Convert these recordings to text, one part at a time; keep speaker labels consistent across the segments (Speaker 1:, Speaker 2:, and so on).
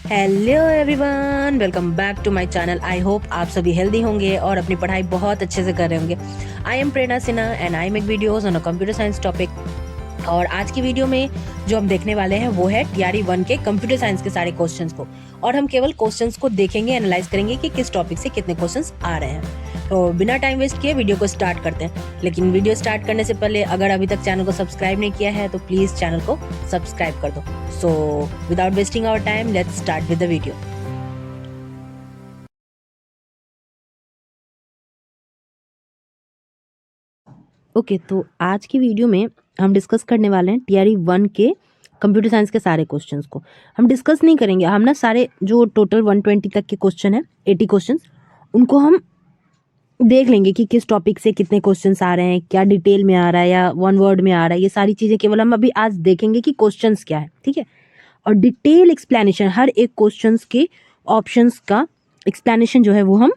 Speaker 1: Hello everyone, welcome back to my channel. I hope आप सभी healthy होंगे और अपनी पढ़ाई बहुत अच्छे से कर रहे होंगे। I am Prerna Sinha and I make videos on a computer science topic. और आज की वीडियो में जो हम देखने वाले हैं वो है टीआरई 1 के कंप्यूटर साइंस के सारे क्वेश्चंस को, और हम केवल क्वेश्चंस को देखेंगे, एनालाइज करेंगे कि किस टॉपिक से कितने क्वेश्चंस आ रहे हैं। तो बिना टाइम वेस्ट किए वीडियो को स्टार्ट करते हैं। लेकिन वीडियो स्टार्ट करने से पहले अगर अभी तक चैनल को सब्सक्राइब नहीं किया है तो प्लीज चैनल को सब्सक्राइब कर दो। So without wasting our time let's start with the video. Okay, तो आज की वीडियो में हम डिस्कस करने वाले हैं टीआरई 1 के कंप्यूटर साइंस के सारे क्वेश्चंस को। हम डिस्कस नहीं करेंगे, हम ना सारे जो टोटल 120 तक के क्वेश्चन है, 80 क्वेश्चंस, उनको हम देख लेंगे कि किस टॉपिक से कितने क्वेश्चंस आ रहे हैं, क्या डिटेल में आ रहा है या वन वर्ड में आ रहा है। ये सारी चीज़ें केवल हम अभी आज देखेंगे कि क्वेश्चंस क्या है, ठीक है। और डिटेल एक्सप्लेनेशन हर एक क्वेश्चंस के ऑप्शंस का एक्सप्लेनेशन जो है वो हम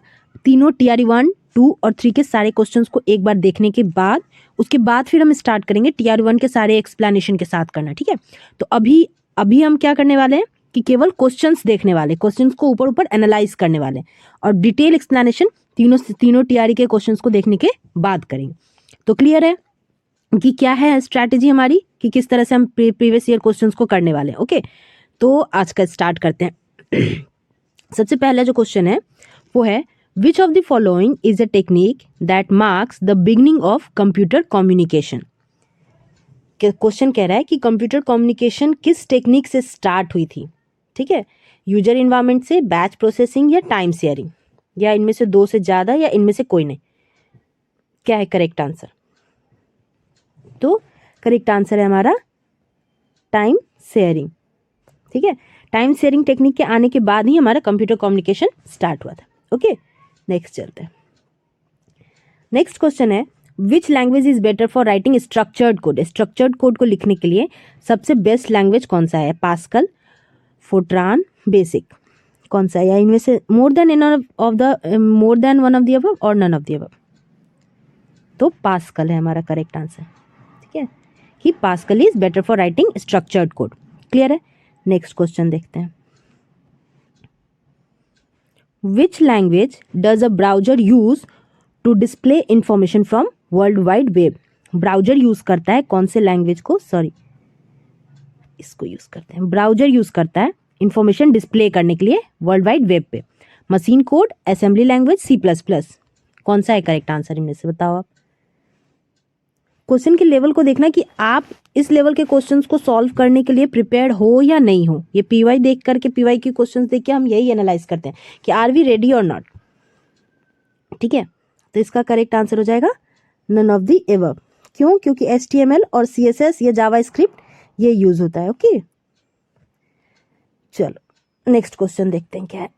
Speaker 1: तीनों टीआरई 1, 2 और 3 के सारे क्वेश्चंस को एक बार देखने के बाद उसके बाद फिर हम स्टार्ट करेंगे टीआरई 1 के सारे एक्सप्लेनेशन के साथ करना, ठीक है। तो अभी अभी हम क्या करने वाले हैं कि केवल क्वेश्चंस देखने वाले, क्वेश्चंस को ऊपर ऊपर एनालाइज करने वाले, और डिटेल एक्सप्लेनेशन तीनों टीआरई के क्वेश्चंस को देखने के बाद करेंगे। तो क्लियर है कि क्या है स्ट्रैटेजी हमारी, कि किस तरह से हम प्रीवियस ईयर क्वेश्चंस को करने वाले हैं। ओके, तो आज का स्टार्ट करते हैं। सबसे पहला जो क्वेश्चन है वो है which of the following is a technique that marks the beginning of computer communication. Question कह रहा है कि कंप्यूटर कम्युनिकेशन किस टेक्निक से स्टार्ट हुई थी, ठीक है। यूजर इन्वायरमेंट से, बैच प्रोसेसिंग या टाइम शेयरिंग, या इनमें से दो से ज्यादा, या इनमें से कोई नहीं। क्या है करेक्ट आंसर? तो करेक्ट आंसर है हमारा टाइम शेयरिंग, ठीक है। टाइम शेयरिंग टेक्निक के आने के बाद ही हमारा कंप्यूटर कम्युनिकेशन स्टार्ट हुआ था। ओके, नेक्स्ट चलते हैं। नेक्स्ट क्वेश्चन है which language is better for writing structured code. Structured code को लिखने के लिए सबसे बेस्ट लैंग्वेज कौन सा है? पास्कल, फोर्ट्रान, बेसिक, कौन सा है? या इनमें से more than one of the above और नन ऑफ द अबव? तो पास्कल है हमारा करेक्ट आंसर, ठीक है, कि Pascal is better for writing structured code. Clear है? नेक्स्ट क्वेश्चन देखते हैं। Which language does a browser use to display information from world wide web. Browser use करता है कौन से लैंग्वेज को? सॉरी, इसको यूज करते हैं। ब्राउजर यूज करता है इंफॉर्मेशन डिस्प्ले करने के लिए वर्ल्ड वाइड वेब पे। Machine code, assembly language, C++, कौन सा है करेक्ट आंसर? इनमें से बताओ आप। क्वेश्चन के लेवल को देखना कि आप इस लेवल के क्वेश्चंस को सॉल्व करने के लिए प्रिपेयर्ड हो या नहीं हो। ये पीवाई देख करके, पीवाई के क्वेश्चंस देख के हम यही एनालाइज करते हैं कि आर वी रेडी और नॉट, ठीक है। तो इसका करेक्ट आंसर हो जाएगा नन ऑफ द एबव। क्यों? क्योंकि HTML और CSS या जावास्क्रिप्ट ये यूज होता है। ओके, चलो नेक्स्ट क्वेश्चन देखते हैं क्या है।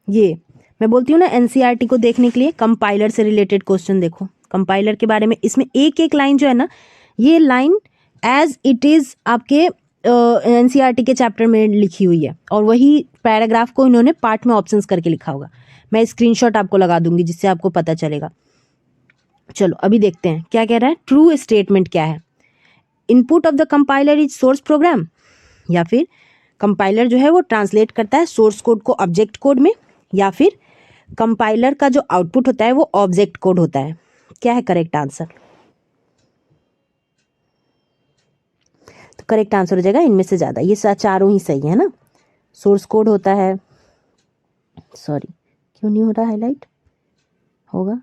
Speaker 1: ये मैं बोलती हूँ ना, एनसीईआरटी को देखने के लिए कंपाइलर से रिलेटेड क्वेश्चन देखो। कंपाइलर के बारे में इसमें एक एक लाइन जो है ना, ये लाइन एज इट इज आपके एनसीईआरटी के चैप्टर में लिखी हुई है, और वही पैराग्राफ को इन्होंने पार्ट में ऑप्शंस करके लिखा होगा। मैं स्क्रीनशॉट आपको लगा दूंगी जिससे आपको पता चलेगा। चलो अभी देखते हैं क्या कह रहा है। ट्रू स्टेटमेंट क्या है? Input of the compiler is source program, या फिर कंपाइलर जो है वो ट्रांसलेट करता है सोर्स कोड को ऑब्जेक्ट कोड में, या फिर कंपाइलर का जो आउटपुट होता है वो ऑब्जेक्ट कोड होता है। क्या है करेक्ट आंसर? तो करेक्ट आंसर हो जाएगा इनमें से ज्यादा। ये चारों ही सही है ना। सोर्स कोड होता है, सॉरी क्यों नहीं हो रहा हाईलाइट? होगा।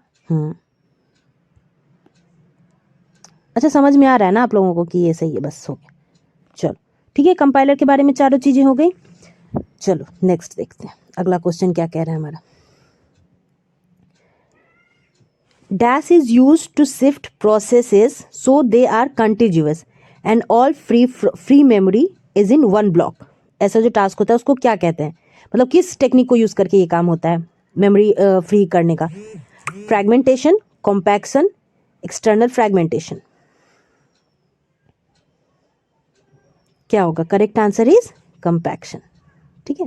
Speaker 1: अच्छा, समझ में आ रहा है ना आप लोगों को कि ये सही है? बस हो गया। चलो ठीक है, कंपाइलर के बारे में चारों चीजें हो गई। चलो नेक्स्ट देखते हैं अगला क्वेश्चन क्या कह रहा है हमारा। Dash is used to shift processes so they are contiguous and all free memory is in one block। ऐसा जो टास्क होता है उसको क्या कहते हैं? मतलब किस टेक्निक को यूज करके ये काम होता है मेमोरी फ्री करने का? Fragmentation, compaction, external fragmentation. क्या होगा? करेक्ट आंसर इज कॉम्पैक्शन, ठीक है।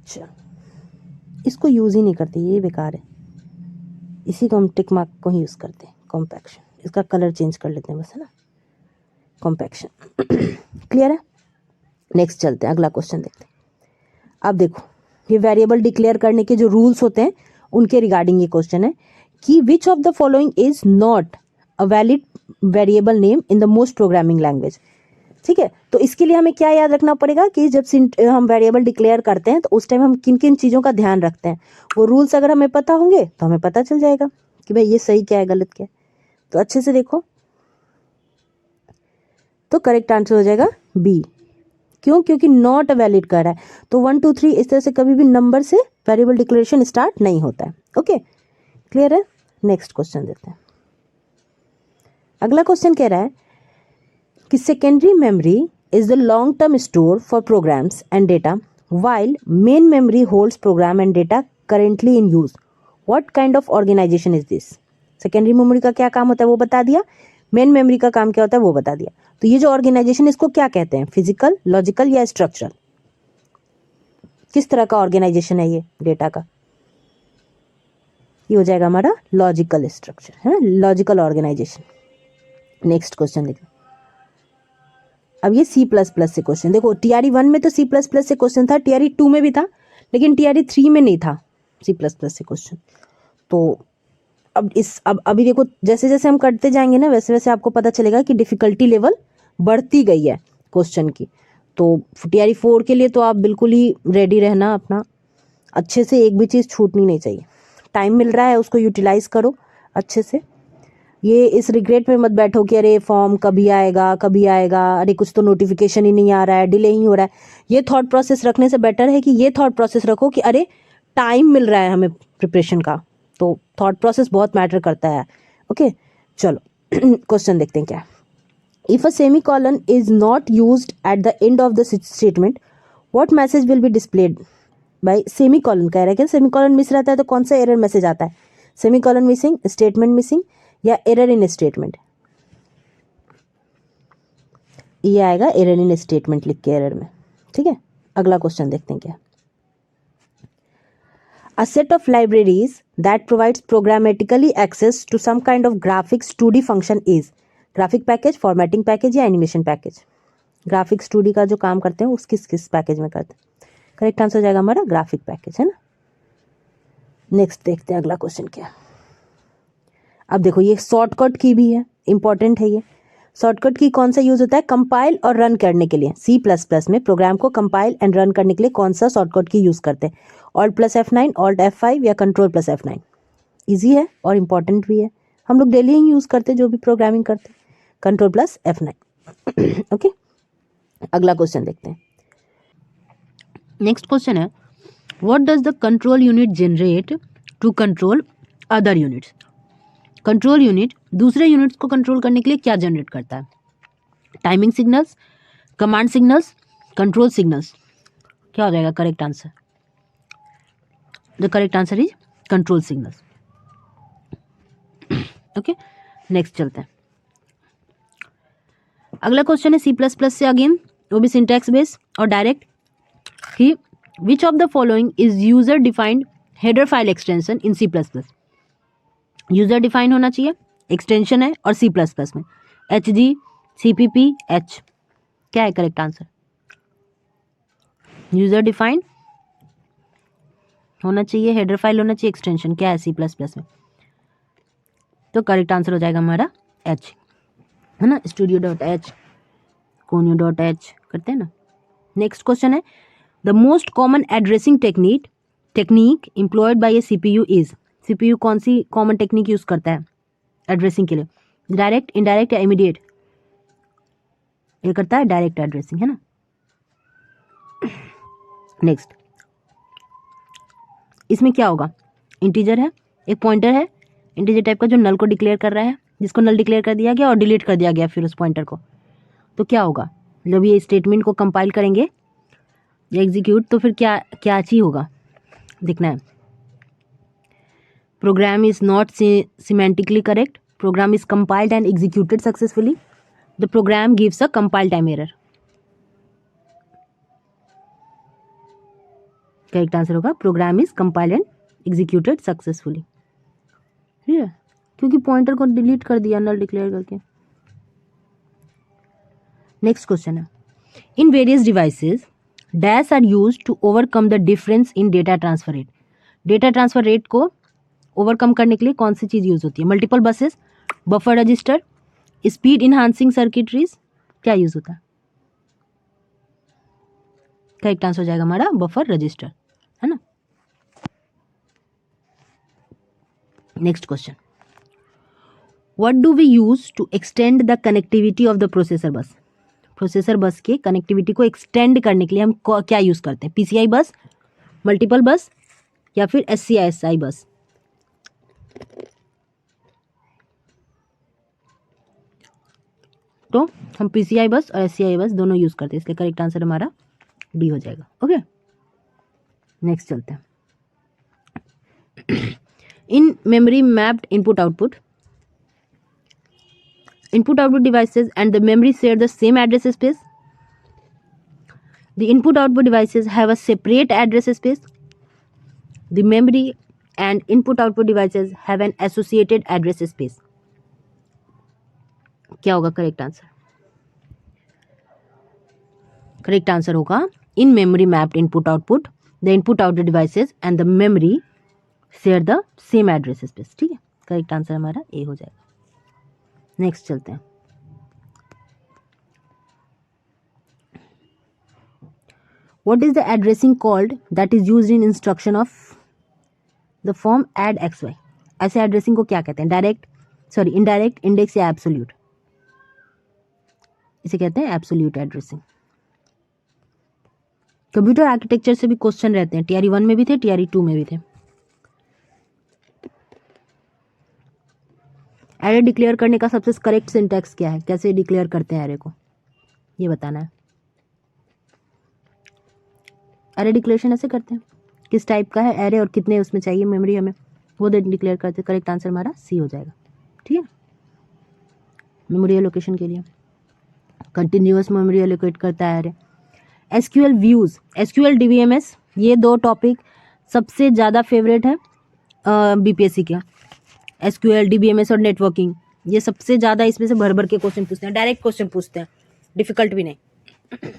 Speaker 1: चलो इसको यूज ही नहीं करते, ये बेकार है, इसी को हम टिक मार्क को ही यूज करते हैं, कॉम्पैक्शन। इसका कलर चेंज कर लेते हैं बस, है ना, कॉम्पैक्शन। क्लियर है? नेक्स्ट चलते हैं, अगला क्वेश्चन देखते हैं। अब देखो ये वेरिएबल डिक्लेयर करने के जो रूल्स होते हैं उनके रिगार्डिंग ये क्वेश्चन है कि विच of the following is not a valid variable name in the most programming language. ठीक है, तो इसके लिए हमें क्या याद रखना पड़ेगा कि जब हम वेरिएबल डिक्लेयर करते हैं तो उस टाइम हम किन किन चीज़ों का ध्यान रखते हैं, वो रूल्स अगर हमें पता होंगे तो हमें पता चल जाएगा कि भाई ये सही क्या है गलत क्या है। तो अच्छे से देखो, तो करेक्ट आंसर हो जाएगा बी। क्यों? क्योंकि नॉट वैलिड कर रहा है, तो 1 2 3 इस तरह से कभी भी नंबर से वेरिएबल डिक्लेरेशन स्टार्ट नहीं होता है। ओके, क्लियर है? नेक्स्ट क्वेश्चन देते हैं। अगला क्वेश्चन कह रहा है कि secondary memory is the long term store for programs and data while main memory holds program and data currently in use. What kind of organisation is this? Secondary memory का क्या काम होता है वो बता दिया, मेन मेमोरी का काम क्या होता है वो बता दिया। तो ये जो ऑर्गेनाइजेशन इसको क्या कहते हैं, फिजिकल, लॉजिकल या स्ट्रक्चरल? किस तरह का ऑर्गेनाइजेशन है ये डेटा का? ये हो जाएगा हमारा लॉजिकल स्ट्रक्चर, है ना, लॉजिकल ऑर्गेनाइजेशन। नेक्स्ट क्वेश्चन देखो। अब ये C++ से क्वेश्चन देखो, TRE 1 में तो C++ से क्वेश्चन था, TRE 2 में भी था, लेकिन TRE 3 में नहीं था C++ से क्वेश्चन। तो अब अभी देखो जैसे जैसे हम करते जाएंगे ना वैसे वैसे आपको पता चलेगा कि डिफिकल्टी लेवल बढ़ती गई है क्वेश्चन की। तो TRE 4 के लिए तो आप बिल्कुल ही रेडी रहना अपना, अच्छे से, एक भी चीज़ छूटनी नहीं चाहिए। टाइम मिल रहा है उसको यूटिलाइज करो अच्छे से। ये इस रिग्रेट में मत बैठो कि अरे फॉर्म कभी आएगा कभी आएगा, अरे कुछ तो नोटिफिकेशन ही नहीं आ रहा है, डिले ही हो रहा है। ये थॉट प्रोसेस रखने से बेटर है कि ये थॉट प्रोसेस रखो कि अरे टाइम मिल रहा है हमें प्रिपरेशन का। तो थॉट प्रोसेस बहुत मैटर करता है। ओके, चलो क्वेश्चन देखते हैं क्या। If a semicolon is not used at the end of the statement what message will be displayed bye semicolon? कह रहा है कि सेमीकोलन मिस रहता है तो कौन सा एरर मैसेज आता है? सेमीकोलन मिसिंग, स्टेटमेंट मिसिंग या एरर इन स्टेटमेंट? ये आएगा एरर इन स्टेटमेंट लिख के एरर में। ठीक है, अगला क्वेश्चन देखते हैं क्या। A set of libraries that provides programmatically access to some kind of graphics 2D function is graphic package, formatting package या animation package? ग्राफिक्स 2D का जो काम करते हैं उस किस पैकेज में करते हैं? करेक्ट आंसर हो जाएगा हमारा ग्राफिक पैकेज, है ना। नेक्स्ट देखते हैं अगला क्वेश्चन क्या। अब देखो ये शॉर्टकट की भी है, इंपॉर्टेंट है ये। शॉर्टकट की कौन सा यूज होता है कंपाइल और रन करने के लिए? C++ में प्रोग्राम को कंपाइल एंड रन करने के लिए कौन सा शॉर्टकट की यूज करते हैं? Alt+F9, Alt+F5 या Ctrl+F9? इजी है और इम्पॉर्टेंट भी है, हम लोग डेली ही यूज करते हैं जो भी प्रोग्रामिंग करते हैं, Ctrl+F9। ओके, अगला क्वेश्चन देखते हैं। नेक्स्ट क्वेश्चन है what does the control unit generate to control other units? Control unit दूसरे यूनिट्स को कंट्रोल करने के लिए क्या जनरेट करता है? Timing signals, command signals, control signals? क्या हो जाएगा correct answer? The correct answer is control signals. Okay, next चलते हैं। अगला क्वेश्चन है C++ से, अगेन वो भी सिंटैक्स बेस और डायरेक्ट, कि विच of the following is user defined header file extension in C++? User define होना चाहिए, एक्सटेंशन है और C++ में HG, CPP, H। क्या है करेक्ट आंसर? यूजर डिफाइंड होना चाहिए, हेडर फाइल होना चाहिए, एक्सटेंशन क्या है C++ में? तो करेक्ट आंसर हो जाएगा हमारा H, है ना, studio.h, conio.h करते हैं ना। नेक्स्ट क्वेश्चन है the most common addressing technique employed by A CPU is? CPU कौन सी कॉमन टेक्निक यूज करता है एड्रेसिंग के लिए? डायरेक्ट, इनडायरेक्ट या इमीडिएट? ये करता है डायरेक्ट एड्रेसिंग, है ना। नेक्स्ट, इसमें क्या होगा? इंटीजर है, एक पॉइंटर है, इंटीजर टाइप का जो नल को डिक्लेयर कर रहा है, जिसको नल डिक्लेयर कर दिया गया और डिलीट कर दिया गया फिर उस पॉइंटर को। तो क्या होगा जब ये स्टेटमेंट को कंपाइल करेंगे या एग्जीक्यूट, तो फिर क्या क्या चीज होगा देखना है। Program is not semantically correct, program is compiled and executed successfully, the program gives a compile time error. Correct answer होगा program is compiled and executed successfully. ठीक है, क्योंकि पॉइंटर को डिलीट कर दिया नल डिक्लेयर करके। नेक्स्ट क्वेश्चन है in various devices dash are use to overcome the difference in data transfer rate. Data transfer rate को ओवरकम करने के लिए कौन सी चीज़ यूज़ होती है? Multiple buses, buffer register, speed enhancing circuitries, क्या यूज़ होता है? करेक्ट आंसर हो जाएगा हमारा बफर रजिस्टर, है ना। Next question, what do we use to extend the connectivity of the processor bus? Processor bus के कनेक्टिविटी को एक्सटेंड करने के लिए हम क्या यूज़ करते हैं? पीसीआई बस, मल्टीपल बस या फिर एससीआईएसआई बस? तो हम पीसीआई बस और एससीआई बस दोनों यूज़ करते हैं, इसलिए करेक्ट आंसर हमारा डी हो जाएगा। ओके, नेक्स्ट चलते हैं। In memory mapped input output output devices and the memory share the same address space. The input output devices have a separate address space. The memory and input output devices have an associated address space. क्या होगा correct answer? Correct answer होगा in memory mapped input output the input output devices and the memory share the same address space. ठीक है, correct answer हमारा ए हो जाएगा। Next चलते हैं। What is the addressing called that is used in instruction of the form add xy? ऐसे addressing को क्या कहते हैं? इनडायरेक्ट, इंडेक्स या एब्सोल्यूट? इसे कहते हैं एब्सोल्यूट एड्रेसिंग। कंप्यूटर आर्किटेक्चर से भी क्वेश्चन रहते हैं, टीआरई 1 में भी थे, टीआरई 2 में भी थे। एरे डिक्लेयर करने का सबसे करेक्ट सिंटैक्स क्या है? कैसे डिक्लेयर करते हैं एरे को, ये बताना है। एरे डिक्लेरेशन ऐसे करते हैं, किस टाइप का है एरे और कितने उसमें चाहिए मेमोरी हमें, वो डिक्लेयर करते हैं। करेक्ट आंसर हमारा सी हो जाएगा। ठीक है, मेमोरी एलोकेशन के लिए कंटिन्यूअस मेमोरी एलोकेट करता है array. SQL views, SQL DBMS, ये दो टॉपिक सबसे ज़्यादा फेवरेट है बीपीएससी के। एसक्यूएल, डीबीएमएस और नेटवर्किंग, ये सबसे ज़्यादा इसमें से भर भर के क्वेश्चन पूछते हैं, डायरेक्ट क्वेश्चन पूछते हैं, डिफिकल्ट भी नहीं।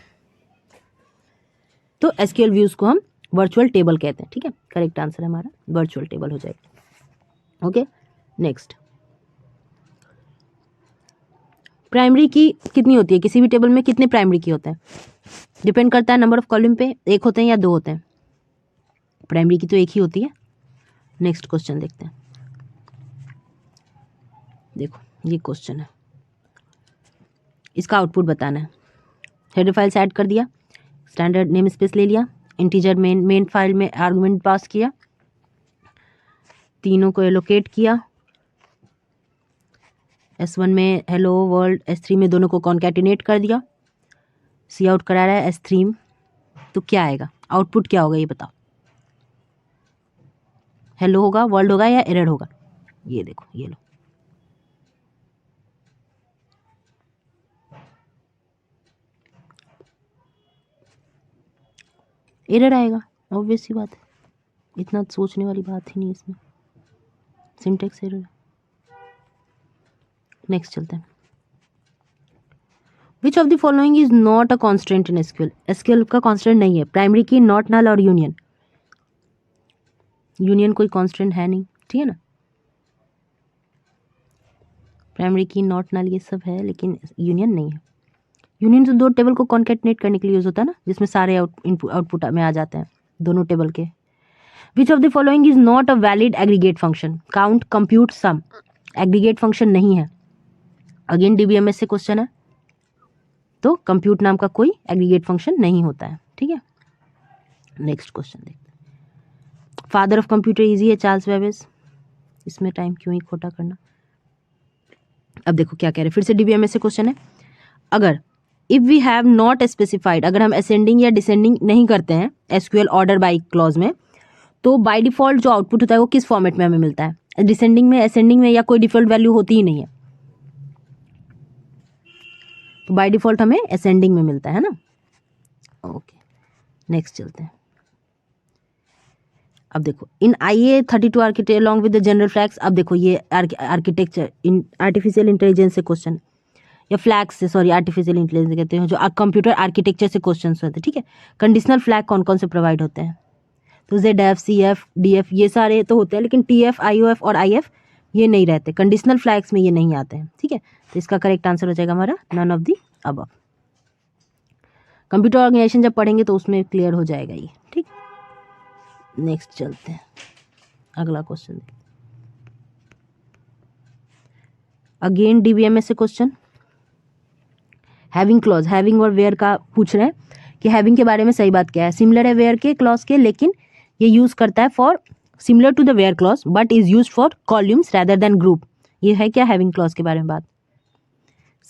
Speaker 1: तो एसक्यूएल व्यूज को हम वर्चुअल टेबल कहते हैं। ठीक है, करेक्ट आंसर हमारा वर्चुअल टेबल हो जाएगा। Okay, next. प्राइमरी की कितनी होती है? किसी भी टेबल में कितने प्राइमरी की होते हैं? डिपेंड करता है नंबर ऑफ कॉलम पे, एक होते हैं या दो होते हैं। प्राइमरी की तो एक ही होती है। नेक्स्ट क्वेश्चन देखते हैं। देखो ये क्वेश्चन है, इसका आउटपुट बताना है। हेडर फाइल से ऐड कर दिया, स्टैंडर्ड नेम स्पेस ले लिया, इंटीजर मेन फाइल में आर्गुमेंट पास किया, तीनों को एलोकेट किया, S1 में हेलो वर्ल्ड, S3 में दोनों को कॉन्कैटिनेट कर दिया, सी आउट करा रहा है S3 में। तो क्या आएगा आउटपुट, क्या होगा ये बताओ? हेलो होगा, वर्ल्ड होगा या एरर होगा? ये देखो, ये लो, एरर आएगा, ऑब्वियस सी बात है, इतना सोचने वाली बात ही नहीं इसमें, सिंटेक्स एरर। नेक्स्ट चलते हैं। Which of the following is not a constant in SQL? SQL का कॉन्स्टेंट नहीं है। प्राइमरी की, नॉट, नल और यूनियन। यूनियन कोई कॉन्स्टेंट है नहीं, ठीक है ना। प्राइमरी की, नॉट, नल ये सब है, लेकिन यूनियन नहीं है। यूनियन तो दो टेबल को कॉन्कैटिनेट करने के लिए यूज होता है ना, जिसमें सारे आउटपुट में आ जाते हैं दोनों टेबल के। Which of the following is not a valid aggregate function? Count, compute, sum aggregate function नहीं है। अगेन डीबीएमएस से क्वेश्चन है, तो कंप्यूट नाम का कोई एग्रीगेट फंक्शन नहीं होता है। ठीक है, नेक्स्ट क्वेश्चन देखते हैं। फादर ऑफ कंप्यूटर इजी है चार्ल्स बेबेज, इसमें टाइम क्यों ही खोटा करना। अब देखो क्या कह रहे हैं, फिर से डीबीएमएस से क्वेश्चन है। अगर if we have not specified, अगर हम असेंडिंग या डिसेंडिंग नहीं करते हैं एसक्यूएल ऑर्डर बाय क्लॉज में, तो बाय डिफॉल्ट जो आउटपुट होता है वो किस फॉर्मेट में हमें मिलता है? डिसेंडिंग में, असेंडिंग में, या कोई डिफॉल्ट वैल्यू होती ही नहीं है? तो बाय डिफॉल्ट हमें असेंडिंग में मिलता है ना। ओके, नेक्स्ट चलते हैं। अब देखो इन IA32 architecture along with the general facts. अब देखो ये आर्किटेक्चर इन आर्टिफिशियल इंटेलिजेंस से क्वेश्चन। या फ्लैग से, सॉरी आर्टिफिशियल इंटेलिजेंस कहते हैं, जो कंप्यूटर आर्किटेक्चर से क्वेश्चन होते हैं, ठीक है। कंडीशनल फ्लैग कौन कौन से प्रोवाइड होते हैं? तो ZF, CF, DF ये सारे तो होते हैं, लेकिन TF, IOF और IF ये नहीं रहते, कंडीशनल फ्लैग्स में ये नहीं आते हैं, ठीक है। तो इसका करेक्ट आंसर हो जाएगा हमारा none of the above. Computer organisation जब पढ़ेंगे तो उसमें क्लियर हो जाएगा ये, ठीक। नेक्स्ट चलते हैं, अगला क्वेश्चन। अगेन DBMS से क्वेश्चन, हैविंग क्लॉज, हैविंग और वेयर का पूछ रहे हैं कि हैविंग के बारे में सही बात क्या है। सिमिलर है वेयर के क्लॉज के, लेकिन ये यूज करता है for similar to the where clause but is use for columns rather than group. ये है क्या हैविंग क्लॉज के बारे में बात।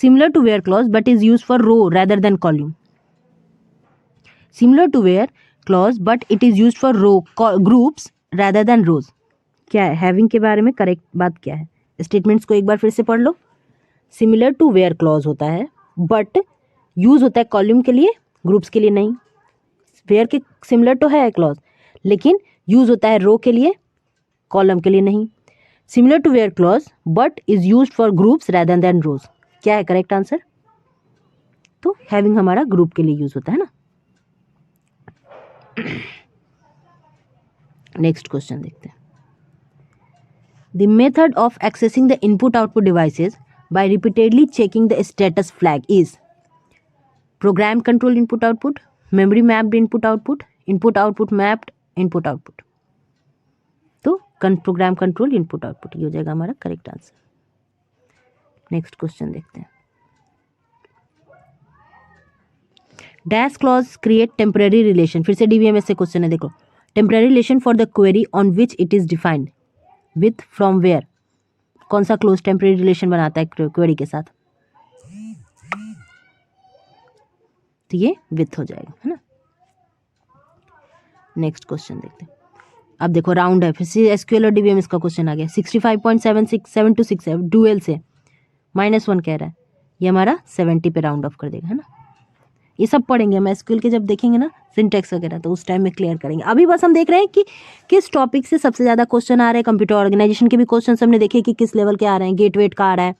Speaker 1: Similar to where clause but is use for row rather than column. Similar to where clause but it is use for row groups rather than rows. क्या है having के बारे में करेक्ट बात क्या है? स्टेटमेंट्स को एक बार फिर से पढ़ लो। सिमिलर टू वेयर क्लॉज होता है बट यूज होता है कॉल्यूम के लिए, ग्रुप्स के लिए नहीं। वेयर के सिमिलर तो है क्लॉज, लेकिन यूज होता है रो के लिए, कॉलम के लिए नहीं। Similar to where clause but is use for groups rather than rows. क्या है करेक्ट आंसर? तो हैविंग हमारा ग्रुप के लिए यूज होता है ना। नेक्स्ट क्वेश्चन देखते हैं। The method of accessing the input output devices by repeatedly checking the status flag is program control input output, memory mapped input output, input output mapped input output। तो program control input output ये हो जाएगा हमारा correct answer. Next question देखते हैं। Dash clause create temporary relation, फिर से DBMS से क्वेश्चन है, देखो। Temporary relation for the query on which it is defined with from where. कौन सा क्लोज टेम्पररी रिलेशन बनाता है क्वेरी के साथ? तो ये विथ हो जाएगा, है ना। नेक्स्ट क्वेश्चन देखते हैं। अब देखो राउंड है, फिर से SQL और DBMS का क्वेश्चन आ गया। 65.76726 है, डुअल से -1 कह रहा है, ये हमारा 70 पे राउंड ऑफ कर देगा, है ना। ये सब पढ़ेंगे हम SQL के, जब देखेंगे ना सिंटेक्स वगैरह, तो उस टाइम में क्लियर करेंगे। अभी बस हम देख रहे हैं कि किस टॉपिक से सबसे ज़्यादा क्वेश्चन आ रहे हैं। कंप्यूटर ऑर्गेनाइजेशन के भी क्वेश्चन हमने देखे कि किस लेवल के आ रहे हैं। गेट वेट का आ रहा है,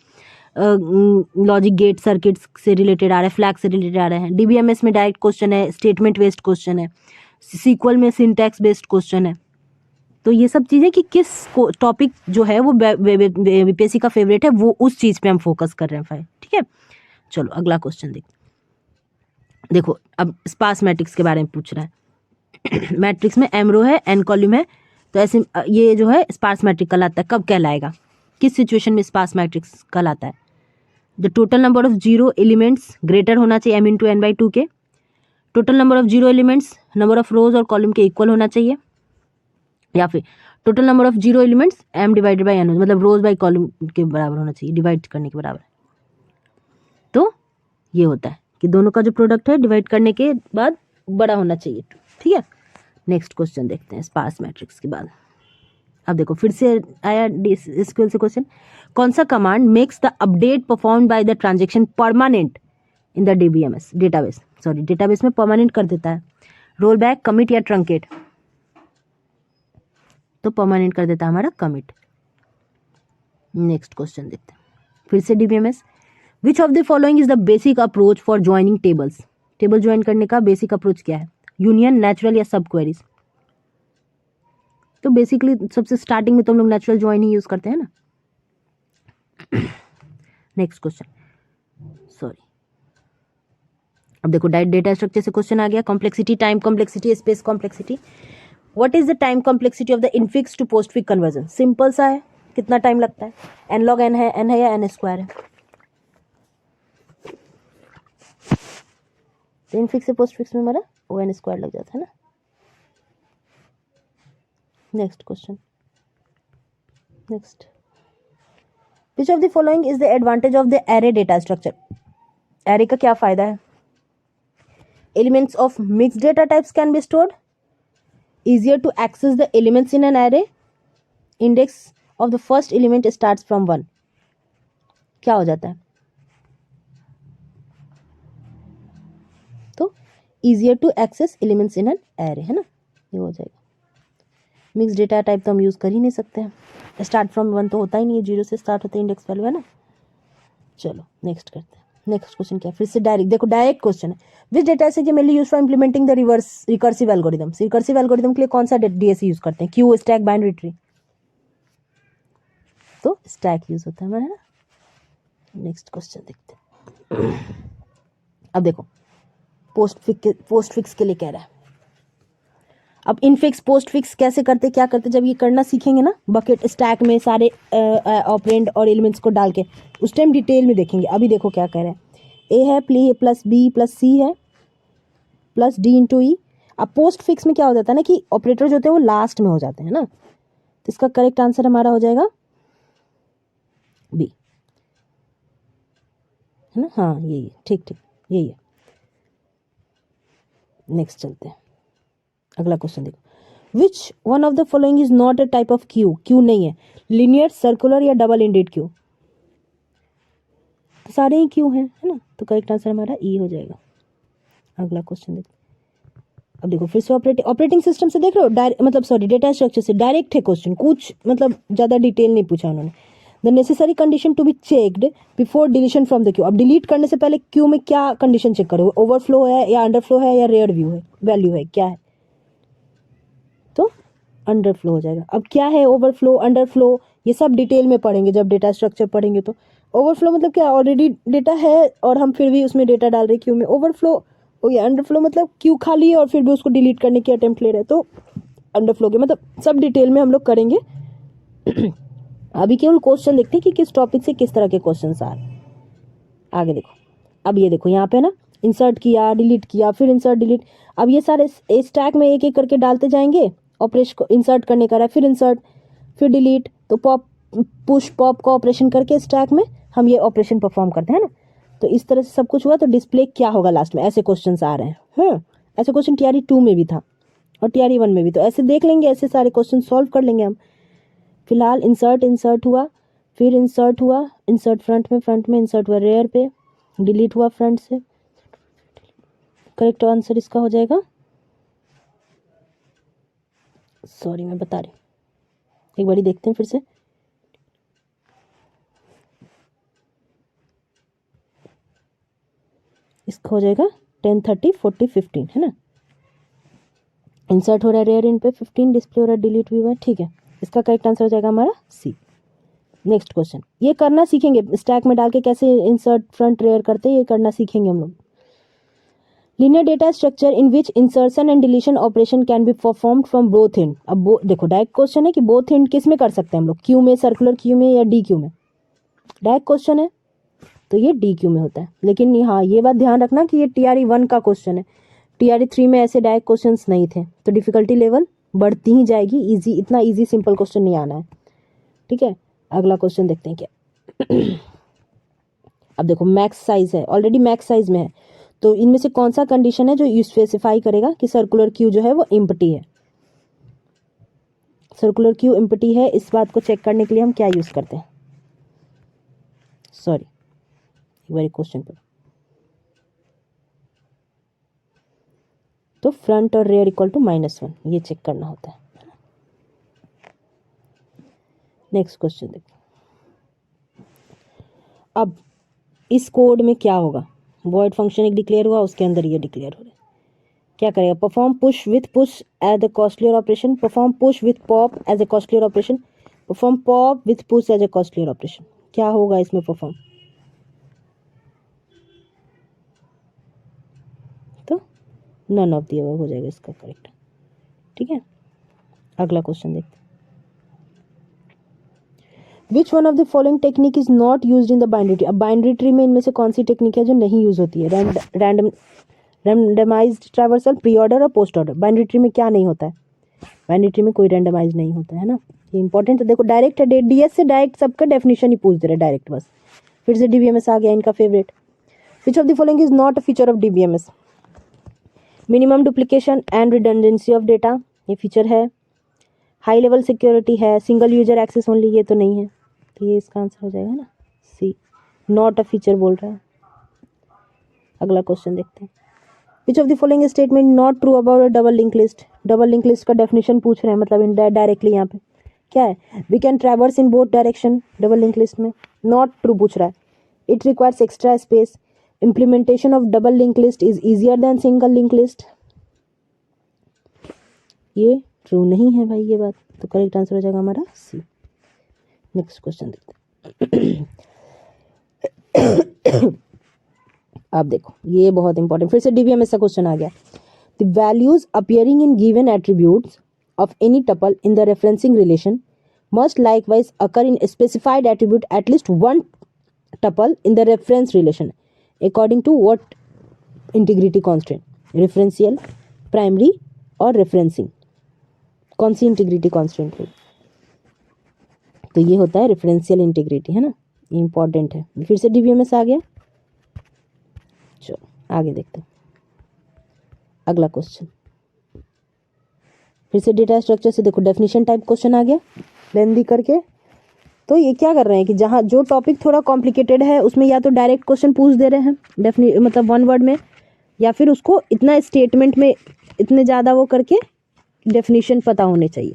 Speaker 1: लॉजिक गेट सर्किट्स से रिलेटेड आ रहा है, फ्लैग से रिलेटेड आ रहे हैं। DBMS में डायरेक्ट क्वेश्चन है, स्टेटमेंट बेस्ड क्वेश्चन है, SQL में सिंटेक्स बेस्ड क्वेश्चन है। तो ये सब चीज़ें कि किस टॉपिक जो है वो BPSC का फेवरेट है, वो उस चीज़ पे हम फोकस कर रहे हैं भाई, ठीक है। चलो अगला क्वेश्चन देखो। अब स्पार्स मैट्रिक्स के बारे में पूछ रहा है। मैट्रिक्स में M रो है, N कॉलम है, तो ऐसे ये जो है स्पार्स मैट्रिक कहलाता है। कब कहलाएगा, किस सिचुएशन में स्पार्स मैट्रिक्स कहलाता है? The total number of zero elements greater होना चाहिए M × N/2 के। Total number of zero elements number of रोज और कॉलम के इक्वल होना चाहिए, या फिर total number of zero elements M / N, मतलब रोज बाई कॉलम के बराबर होना चाहिए, डिवाइड करने के बराबर। तो ये होता है कि दोनों का जो प्रोडक्ट है डिवाइड करने के बाद बड़ा होना चाहिए, ठीक है। नेक्स्ट क्वेश्चन देखते हैं स्पार्स मैट्रिक्स के बाद। अब देखो फिर से आया SQL से क्वेश्चन। कौन सा command makes the update perform by the transaction permanent in the DBMS database, sorry database में परमानेंट कर देता है? रोल बैक, कमिट या ट्रंकेट? तो परमानेंट कर देता है हमारा कमिट। नेक्स्ट क्वेश्चन देखते हैं फिर से DBMS। Which of the following is the basic approach for joining tables. Table join करने का बेसिक अप्रोच क्या है? यूनियन, नेचुरल या सब क्वेरीज? तो बेसिकली सबसे स्टार्टिंग में तो हम लोग नेचुरल ज्वाइन ही यूज करते हैं ना। Next question, sorry. अब देखो डेटा स्ट्रक्चर से क्वेश्चन आ गया। Complexity, time complexity, space complexity. What is the time complexity of the infix to postfix conversion? Simple सा है, कितना टाइम लगता है? n log n है, n है या n² है? तो इनफिक्स से पोस्टफिक्स में हमारा n² लग जाता है ना। Next question, next. Which of the following is the advantage of the array data structure? Array का क्या फायदा है? Elements of mixed data types can be stored, easier to access the elements in an array, index of the first element starts from 1। क्या हो जाता है? तो easier to access elements in an array, है ना, ये हो जाएगा। मिक्स डेटा टाइप तो हम यूज कर ही नहीं सकते हैं। स्टार्ट फ्रॉम 1 तो होता ही नहीं है, 0 से स्टार्ट होता है इंडेक्स वैल्यू, है ना। चलो नेक्स्ट करते हैं। नेक्स्ट क्वेश्चन क्या है, फिर से डायरेक्ट, देखो डायरेक्ट क्वेश्चन है, विच डेटा से mainly use for implementing the reverse recursive algorithms, recursive algorithm के लिए कौन सा डीएससी यूज करते हैं, क्यू, स्टैक, बाइनरी ट्री, तो स्टैक यूज होता है हमारा, है ना। नेक्स्ट क्वेश्चन देखते हैं। अब देखो पोस्ट फिक्स के लिए कह रहा है, अब इनफिक्स पोस्ट फिक्स कैसे करते, क्या करते, जब ये करना सीखेंगे ना, बकेट स्टैक में सारे ऑपरेंड और एलिमेंट्स को डाल के, उस टाइम डिटेल में देखेंगे। अभी देखो क्या कह रहे हैं, ए है प्लस बी प्लस सी है प्लस डी इंटू ई। अब पोस्ट फिक्स में क्या हो जाता है ना कि ऑपरेटर जो होते हैं वो लास्ट में हो जाते हैं ना, तो इसका करेक्ट आंसर हमारा हो जाएगा बी, है ना। हाँ यही है, ठीक ठीक यही है। नेक्स्ट चलते हैं, अगला क्वेश्चन देखो, which one of the following is not a type of Q, Q नहीं है, लीनियर, सर्कुलर या डबल एंडेड क्यू, तो सारे ही क्यू हैं, है ना, तो करेक्ट आंसर हमारा ई हो जाएगा। अगला क्वेश्चन देखो, अब देखो फिर से ऑपरेटिंग सिस्टम से देख रहे हो, मतलब सॉरी डेटा स्ट्रक्चर से डायरेक्ट है क्वेश्चन, कुछ मतलब ज़्यादा डिटेल नहीं पूछा उन्होंने। The necessary condition to be checked before deletion from the queue, अब डिलीट करने से पहले क्यू में क्या कंडीशन चेक करो, ओवरफ्लो है या अंडरफ्लो है या रेयर व्यू है, वैल्यू है, क्या है, तो अंडरफ्लो हो जाएगा। अब क्या है ओवरफ्लो, अंडरफ्लो, ये सब डिटेल में पढ़ेंगे जब डेटा स्ट्रक्चर पढ़ेंगे। तो ओवरफ्लो मतलब क्या, ऑलरेडी डेटा है और हम फिर भी उसमें डेटा डाल रहे क्यू में, ओवरफ्लो हो गया। अंडरफ्लो मतलब क्यू खाली है और फिर भी उसको डिलीट करने की अटेम्प्ट ले रहे हैं, तो अंडरफ्लो के मतलब सब डिटेल में हम लोग करेंगे। अभी केवल क्वेश्चन देखते हैं कि किस टॉपिक से किस तरह के क्वेश्चन आ रहे हैं। आगे देखो, अब ये देखो यहाँ पे ना इंसर्ट किया, डिलीट किया, फिर इंसर्ट डिलीट, अब ये सारे स्टैक में एक एक करके डालते जाएंगे। ऑपरेशन को इंसर्ट करने का रहा है, फिर इंसर्ट, फिर डिलीट, तो पॉप पुश पॉप का ऑपरेशन करके स्टैक में हम ये ऑपरेशन परफॉर्म करते हैं ना। तो इस तरह से सब कुछ हुआ, तो डिस्प्ले क्या होगा लास्ट में, ऐसे क्वेश्चन आ रहे हैं। ऐसे क्वेश्चन टीआरई 2 में भी था और टीआरई 1 में भी, तो ऐसे देख लेंगे, ऐसे सारे क्वेश्चन सॉल्व कर लेंगे हम। फिलहाल इंसर्ट हुआ, फिर इंसर्ट हुआ, इंसर्ट फ्रंट में इंसर्ट हुआ रेयर पे, डिलीट हुआ फ्रंट से, करेक्ट आंसर इसका हो जाएगा, सॉरी मैं बता रही, एक बारी देखते हैं फिर से। इसका हो जाएगा 10 30 40 15, है ना। इंसर्ट हो रहा है रेयर इन पे 15, डिस्प्ले हो रहा है डिलीट भी हुआ है, ठीक है। इसका करेक्ट आंसर हो जाएगा हमारा सी। नेक्स्ट क्वेश्चन, ये करना सीखेंगे, स्टैक में डाल के कैसे इंसर्ट फ्रंट रेयर करते हैं, ये करना सीखेंगे हम लोग। Linear data structure in which insertion and deletion operation can be performed from both and. अब देखो डायरेक्ट क्वेश्चन है कि बोथ एंड किस में कर सकते हैं हम लोग, क्यू में, सर्कुलर क्यू में या डी क्यू में, डायरेक्ट क्वेश्चन है तो ये डी क्यू में होता है। लेकिन हाँ ये बात ध्यान रखना कि ये टीआरई 1 का क्वेश्चन है, टीआरई 3 में ऐसे डायरेक्ट क्वेश्चंस नहीं थे, तो डिफिकल्टी लेवल बढ़ती ही जाएगी, इजी, इतना इजी सिंपल क्वेश्चन नहीं आना है, ठीक है। अगला क्वेश्चन देखते हैं क्या। अब देखो मैक्स साइज है, ऑलरेडी मैक्स साइज में है, तो इनमें से कौन सा कंडीशन है जो स्पेसिफाई करेगा कि सर्कुलर क्यू जो है वो एम्प्टी है। सर्कुलर क्यू एम्प्टी है, इस बात को चेक करने के लिए हम क्या यूज करते हैं, सॉरी एक बार क्वेश्चन पर, तो फ्रंट और रेयर इक्वल टू -1, ये चेक करना होता है। नेक्स्ट क्वेश्चन देखो, अब इस कोड में क्या होगा, वॉइड फंक्शन एक डिक्लेयर हुआ, उसके अंदर ये डिक्लेयर हो रहा है, क्या करेगा, perform push with push as a costlier operation, perform push with pop as a costlier operation, perform pop with push as a costlier operation, क्या होगा इसमें परफॉर्म, तो नन ऑफ द अबव हो जाएगा इसका करेक्ट, ठीक है। अगला क्वेश्चन देखते हैं, which one of the following technique is not use in the binary tree. अब बाइनरी ट्री में इनमें से कौन सी टेक्निक है जो नहीं यूज होती है, रैंडमाइज्ड ट्रैवर्सल, प्री ऑर्डर और पोस्ट ऑर्डर। बाइनरी ट्री में क्या नहीं होता है, बाइनरी ट्री में कोई रैंडमाइज नहीं होता है ना, ये इंपॉर्टेंट है। देखो डायरेक्ट है, डीएस से डायरेक्ट सबका डेफिनेशन ही पूछ दे रहे डायरेक्ट, बस फिर से डीबीएमएस आ गया इनका favourite. Which of the following is not a feature of DBMS, minimum duplication and redundancy of data, ये फीचर है। हाई लेवल सिक्योरिटी है, सिंगल यूजर एक्सेस ओनली, ये तो नहीं है, तो ये इसका आंसर हो जाएगा ना सी, नॉट अ फीचर बोल रहा है। अगला क्वेश्चन देखते हैं, which of the following statement not true about a double link list. Double link list का डेफिनेशन पूछ रहे हैं, मतलब डायरेक्टली यहाँ पे क्या है, we can traverse in both direction, double link list में नॉट ट्रू पूछ रहा है। It requires extra space, implementation of double link list is easier than single link list, ये ट्रू नहीं है भाई ये बात, तो करेक्ट आंसर हो जाएगा हमारा सी। नेक्स्ट क्वेश्चन देखते हैं। अब देखो ये बहुत इंपॉर्टेंट, फिर से डीबीएमएस का क्वेश्चन आ गया। The values appearing in given attributes of any tuple in the referencing relation must likewise occur in a specified attribute at least one tuple in the reference relation according to what integrity constraint, referential, primary और referencing, कौन सी integrity constant है? तो ये होता है referential integrity, है ना, important है। फिर से डीबीएमएस आ गया। चलो आगे देखते हैं अगला क्वेश्चन। फिर से डेटा स्ट्रक्चर से देखो, डेफिनेशन टाइप क्वेश्चन आ गया लेंदी करके। तो ये क्या कर रहे हैं कि जहाँ जो टॉपिक थोड़ा कॉम्प्लिकेटेड है उसमें या तो डायरेक्ट क्वेश्चन पूछ दे रहे हैं मतलब वन वर्ड में, या फिर उसको इतना स्टेटमेंट में इतने ज़्यादा वो करके डेफिनेशन पता होने चाहिए।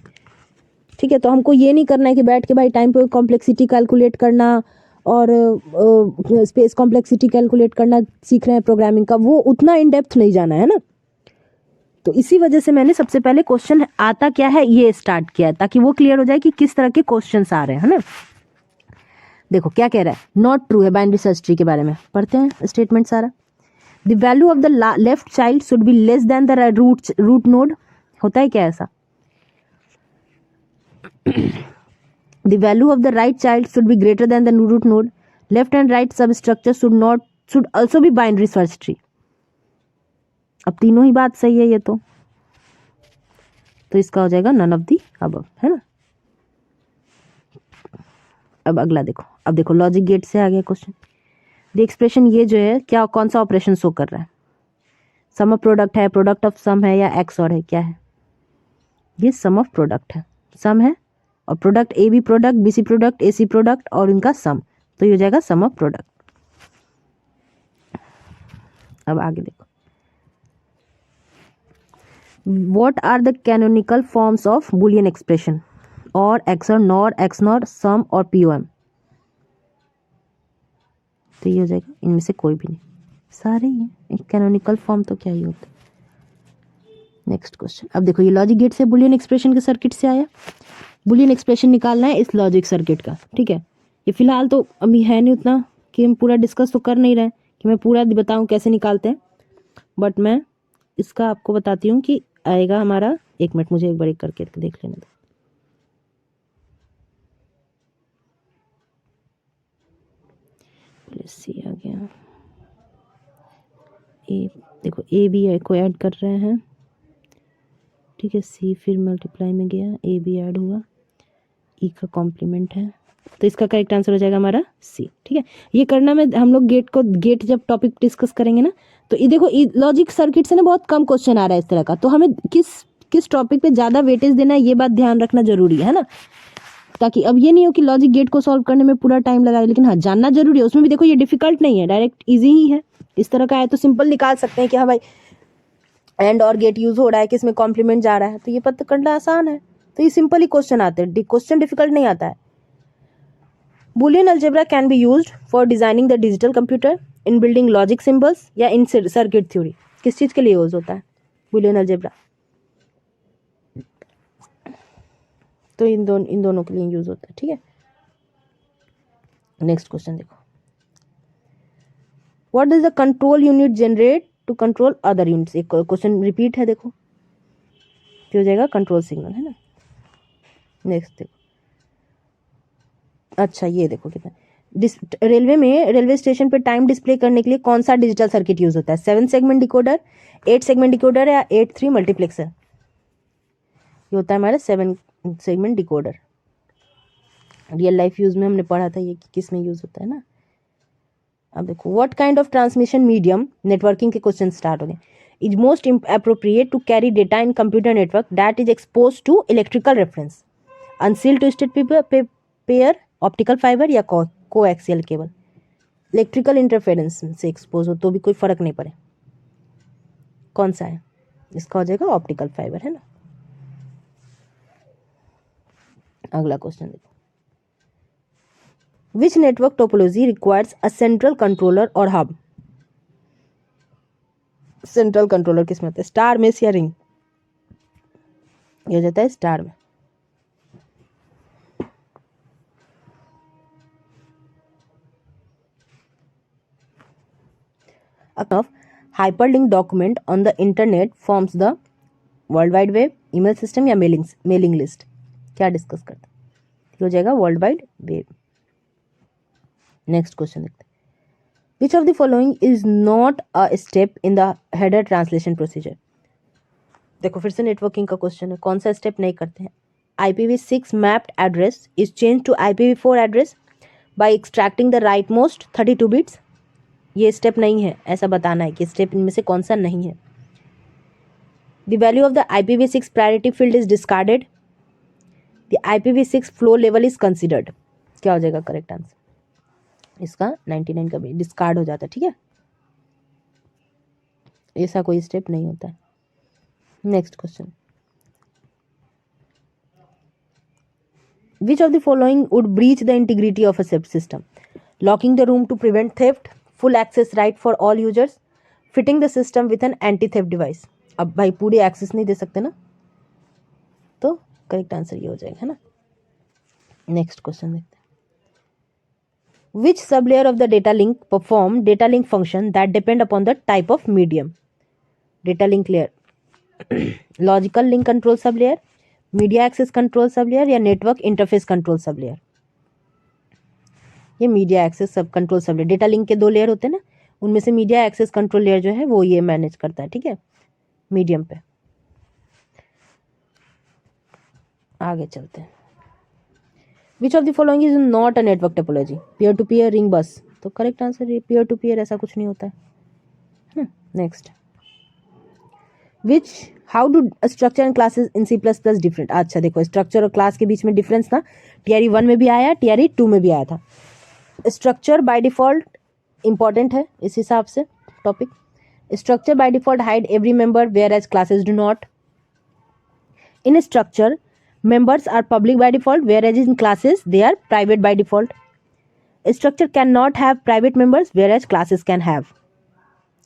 Speaker 1: ठीक है, तो हमको ये नहीं करना है कि बैठ के भाई टाइम पे कॉम्प्लेक्सिटी कैलकुलेट करना और स्पेस कॉम्प्लेक्सिटी कैलकुलेट करना सीख रहे हैं प्रोग्रामिंग का, वो उतना इन डेप्थ नहीं जाना है ना। तो इसी वजह से मैंने सबसे पहले क्वेश्चन आता क्या है ये स्टार्ट किया है, ताकि वो क्लियर हो जाए कि किस तरह के क्वेश्चंस आ रहे हैं, है ना। देखो क्या कह रहा है, नॉट ट्रू है बाइनरी सर्च ट्री के बारे में, पढ़ते हैं स्टेटमेंट सारा। The value of the left child should be less than the root node, होता है क्या ऐसा? The value of the right child should be greater than the root node. Left and right substructure should also be binary search tree. अब तीनों ही बात सही है ये तो इसका हो जाएगा none of the above, है ना। अब अगला देखो, अब देखो लॉजिक गेट से आ गया क्वेश्चन। द एक्सप्रेशन ये जो है क्या, कौन सा ऑपरेशन शो कर रहा है? सम ऑफ प्रोडक्ट है, प्रोडक्ट ऑफ सम है, या एक्स और है, क्या है? ये सम ऑफ प्रोडक्ट है, सम है और product A B product, B C product, A C product और इनका सम, तो ये हो जाएगा सम ऑफ प्रोडक्ट। अब आगे देखो, what are the canonical forms of Boolean expression? और XOR, NOR, XNOR, sum और पीओएम, तो ये हो जाएगा इनमें से कोई भी नहीं, सारे ही हैं कैनोनिकल फॉर्म, तो क्या ही होता है। नेक्स्ट क्वेश्चन, अब देखो ये लॉजिक गेट से बुलियन एक्सप्रेशन के सर्किट से आया। बुलियन एक्सप्रेशन निकालना है इस लॉजिक सर्किट का, ठीक है। ये फिलहाल तो अभी है नहीं उतना कि हम पूरा डिस्कस तो कर नहीं रहे कि मैं पूरा बताऊं कैसे निकालते हैं, बट मैं इसका आपको बताती हूँ कि आएगा हमारा। एक मिनट, मुझे एक बार एक करके देख लेने दो। सी आ गया, ए देखो ए बी को ऐड कर रहे हैं, ठीक है। सी फिर मल्टीप्लाई में गया, ए बी ऐड हुआ, ई का कॉम्प्लीमेंट है, तो इसका करेक्ट आंसर हो जाएगा हमारा सी, ठीक है। ये करना में हम लोग गेट जब टॉपिक डिस्कस करेंगे ना, तो ये देखो लॉजिक सर्किट से ना बहुत कम क्वेश्चन आ रहा है इस तरह का, तो हमें किस टॉपिक पे ज़्यादा वेटेज देना है ये बात ध्यान रखना जरूरी है ना, ताकि अब ये नहीं हो कि लॉजिक गेट को सॉल्व करने में पूरा टाइम लगा है, लेकिन हाँ जानना जरूरी है। उसमें भी देखो ये डिफिकल्ट नहीं है, डायरेक्ट ईजी ही है। इस तरह का है तो सिंपल निकाल सकते हैं कि हाँ भाई एंड और गेट यूज हो रहा है, किसमें कॉम्प्लीमेंट जा रहा है, तो ये पता करना आसान है। तो ये सिंपल ही क्वेश्चन आते हैं, क्वेश्चन डिफिकल्ट नहीं आता है। Boolean algebra can be used for designing the digital computer, in building logic symbols या इन सर्किट थ्योरी। किस चीज के लिए यूज होता है बुलियन अलजेब्रा? तो इन दोनों के लिए यूज होता है, ठीक है। नेक्स्ट क्वेश्चन देखो, what does the control unit generate to control other units? एक क्वेश्चन रिपीट है, देखो क्या हो जाएगा, कंट्रोल सिग्नल, है ना। नेक्स्ट देखो, अच्छा ये देखो कितना, रेलवे में रेलवे स्टेशन पे टाइम डिस्प्ले करने के लिए कौन सा डिजिटल सर्किट यूज होता है? 7 सेगमेंट डिकोडर, 8 सेगमेंट डिकोडर या 8-3 मल्टीप्लेक्सर? ये होता है हमारा 7 segment decoder. Real life use में हमने पढ़ा था ये कि किस में यूज होता है ना। अब देखो, what kind of transmission medium, networking के क्वेश्चन स्टार्ट हो गए, is most appropriate to carry data in computer network that is expose to electrical reference, unshielded twisted pair, optical fibre या कोएक्सियल केबल? इलेक्ट्रिकल इंटरफेरेंस से expose हो तो भी कोई फर्क नहीं पड़े, कौन सा है? इसका हो जाएगा ऑप्टिकल फाइबर, है ना। अगला क्वेश्चन देखो, which network topology requires a central controller और हब? सेंट्रल कंट्रोलर किस में होता है? स्टार में या रिंग? ये हो जाता है स्टार में। of hyperlinked document on the internet forms the world wide web, email system या मेलिंग लिस्ट? क्या डिस्कस करते हैं? हो जाएगा world wide web. Next question देखते हैं। Which of the following is not a step in the header translation procedure? देखो फिर से नेटवर्किंग का क्वेश्चन है, कौन सा स्टेप नहीं करते हैं? IPv6 mapped address is change to IPv4 address by extracting the rightmost 32 bits. ये स्टेप नहीं है, ऐसा बताना है कि स्टेप इनमें से कौन सा नहीं है। The value of the IPv6 priority field is discarded. The IPv6 flow level is considered. क्या हो जाएगा करेक्ट आंसर? इसका 99 का भी डिस्कार्ड हो जाता है, ठीक है। ऐसा कोई स्टेप नहीं होता है। Next question, Which of the following would breach the integrity of a system? Locking the room to prevent theft, full access right for all users, fitting the system with an anti-theft device. अब भाई पूरी access नहीं दे सकते ना, तो correct answer ये हो जाएगा, है ना। नेक्स्ट क्वेश्चन देखते हैं। Which sublayer of the data link perform data link function that depend upon the type of medium? Data link layer, logical link control sub layer, media access control sub layer या network interface control sub layer? ये media access sub control sub layer. Data link के 2 layer होते हैं ना, उनमें से media access control layer जो है वो ये मैनेज करता है, ठीक है, मीडियम पे। आगे चलते हैं। Which of the following is not a network topology? Peer to peer, ring bus, तो करेक्ट आंसर ये पीयर टू पीयर, ऐसा कुछ नहीं होता है। Next, which how do structure and classes in C++ different? अच्छा देखो, स्ट्रक्चर और क्लास के बीच में डिफरेंस था, TRE 1 में भी आया, TRE 2 में भी आया था। स्ट्रक्चर बाय डिफॉल्ट इंपॉर्टेंट है इस हिसाब से topic. Structure by default hide every member whereas classes do not. In structure members are public by default, whereas in classes they are private by default. Structure cannot have private members, whereas classes can have.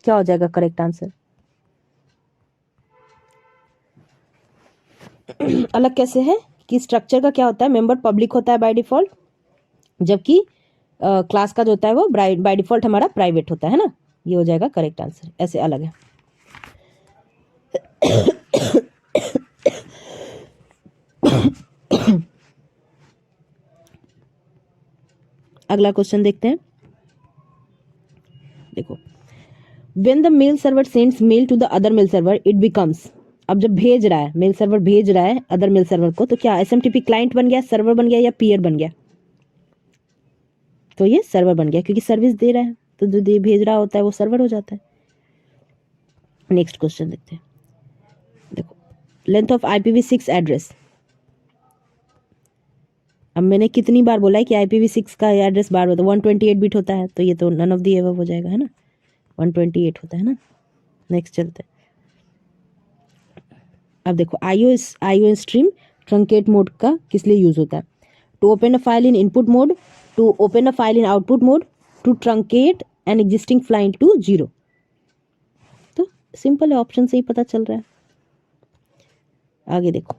Speaker 1: क्या हो जाएगा correct answer? अलग कैसे है कि structure का क्या होता है, मेंबर पब्लिक होता है बाय डिफॉल्ट, जबकि क्लास का जो होता है वो बाय डिफॉल्ट हमारा प्राइवेट होता है ना। ये हो जाएगा करेक्ट आंसर, ऐसे अलग है। अगला क्वेश्चन देखते हैं। देखो, when the mail server sends mail to the other mail server it becomes, अब जब भेज रहा है मेल सर्वर, भेज रहा है अदर मेल सर्वर को, तो क्या SMTP क्लाइंट बन गया, सर्वर बन गया या पीयर बन गया? तो ये सर्वर बन गया, क्योंकि सर्विस दे रहा है, तो जो भेज रहा होता है वो सर्वर हो जाता है। नेक्स्ट क्वेश्चन देखते हैं। देखो, लेंथ ऑफ IPv6 एड्रेस, अब मैंने कितनी बार बोला है कि IPv6 का एड्रेस बार होता है, 128 बिट होता है, तो ये तो नन ऑफ दी एबव हो जाएगा, है ना, 128 होता है ना। नेक्स्ट चलते हैं। अब देखो, IO स्ट्रीम ट्रंकेट मोड का किस लिए यूज होता है? To open a file in input mode, to open a file in output mode, to truncate an existing file to 0। तो सिंपल है, ऑप्शन से ही पता चल रहा है। आगे देखो,